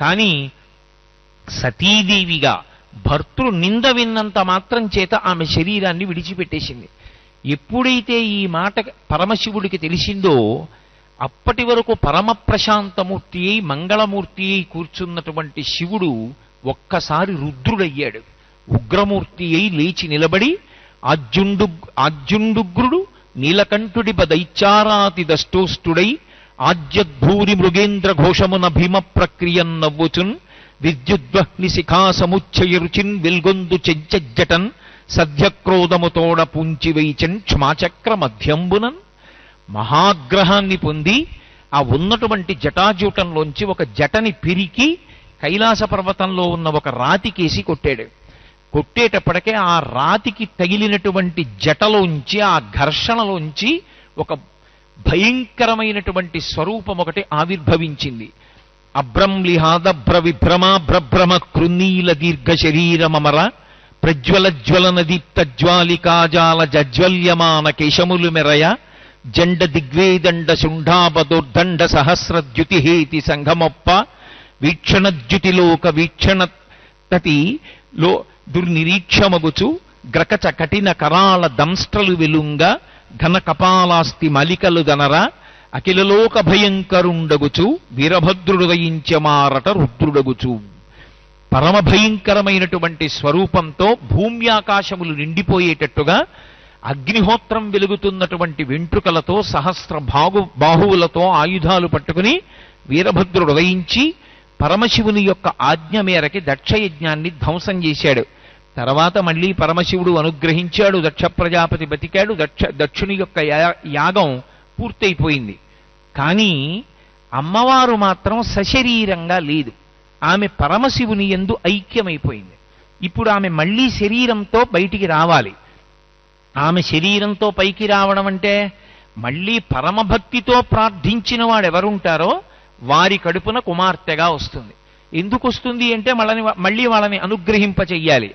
కానీ సతీదేవిగా భర్తృ నింద విన్నంత మాత్రం చేత ఆమె శరీరాన్ని విడిచిపెట్టేసింది. ఎప్పుడైతే ఈ మాట పరమశివుడికి తెలిసిందో అప్పటి వరకు పరమ ప్రశాంతమూర్తి అయి మంగళమూర్తి అయి కూర్చున్నటువంటి శివుడు ఒక్కసారి రుద్రుడయ్యాడు. ఉగ్రమూర్తి అయి లేచి నిలబడి ఆజ్యుండుగ్రుడు నీలకంఠుడి దైత్యారాతి దష్టోష్టుడై ఆజ్యద్భూరి మృగేంద్ర ఘోషమున భీమ ప్రక్రియన్ నవ్వుచున్ విద్యుద్వహ్ని శిఖా సముచ్చయ రుచిన్ వెల్గొందు చెంచజ్జటన్ సద్యక్రోధముతోడ పూంచివైచన్ క్షమాచక్ర మధ్యంబునన్. మహాగ్రహాన్ని పొంది ఆ ఉన్నటువంటి జటాజూటంలోంచి ఒక జటని పిరికి కైలాస పర్వతంలో ఉన్న ఒక రాతికేసి కొట్టాడు. కొట్టేటప్పటికే ఆ రాతికి తగిలినటువంటి జటలోంచి, ఆ ఘర్షణలోంచి ఒక భయంకరమైనటువంటి స్వరూపం ఒకటి ఆవిర్భవించింది. అభ్రంలిహాదభ్ర విభ్రమాభ్రభ్రమ కృన్నీల దీర్ఘ శరీరమర ప్రజ్వలజ్వలన దీప్త జ్వాలికాజాల జజ్వల్యమాన కేశములు మెరయ జండ దిగ్వేదండ శుంఠాపదోర్దండ సహస్రద్యుతిహేతి సంఘమొప్ప వీక్షణద్యుతిలోక వీక్షణ తతిలో దుర్నిరీక్షమగుచు గ్రకచ కఠిన కరాళ దంస్ట్రలు వెలుంగ ఘన కపాలాస్తి మలికలు దనర అఖిలలోక భయంకరుండగుచు వీరభద్రుడు దయించమారట రుద్రుడగుచు. పరమ భయంకరమైనటువంటి స్వరూపంతో భూమ్యాకాశములు నిండిపోయేటట్టుగా అగ్నిహోత్రం వెలుగుతున్నటువంటి వెంట్రుకలతో సహస్ర బాహువులతో ఆయుధాలు పట్టుకుని వీరభద్రుడు ఉదయించి పరమశివుని యొక్క ఆజ్ఞ మేరకి దక్షయజ్ఞాన్ని ధ్వంసం చేశాడు. తర్వాత మళ్ళీ పరమశివుడు అనుగ్రహించాడు, దక్ష ప్రజాపతి బతికాడు, దక్షుని యొక్క యాగం పూర్తయిపోయింది. కానీ అమ్మవారు మాత్రం సశరీరంగా లేదు. ఆమె పరమశివుని యందు ఐక్యమైపోయింది. ఇప్పుడు ఆమె మళ్ళీ శరీరంతో బయటికి రావాలి. ఆమె శరీరంతో పైకి రావడం అంటే మళ్ళీ పరమభక్తితో ప్రార్థించిన వాడు ఎవరుంటారో వారి కడుపున కుమార్తెగా వస్తుంది. ఎందుకు వస్తుంది అంటే మళ్ళీ వాళ్ళని అనుగ్రహింపచెయ్యాలి.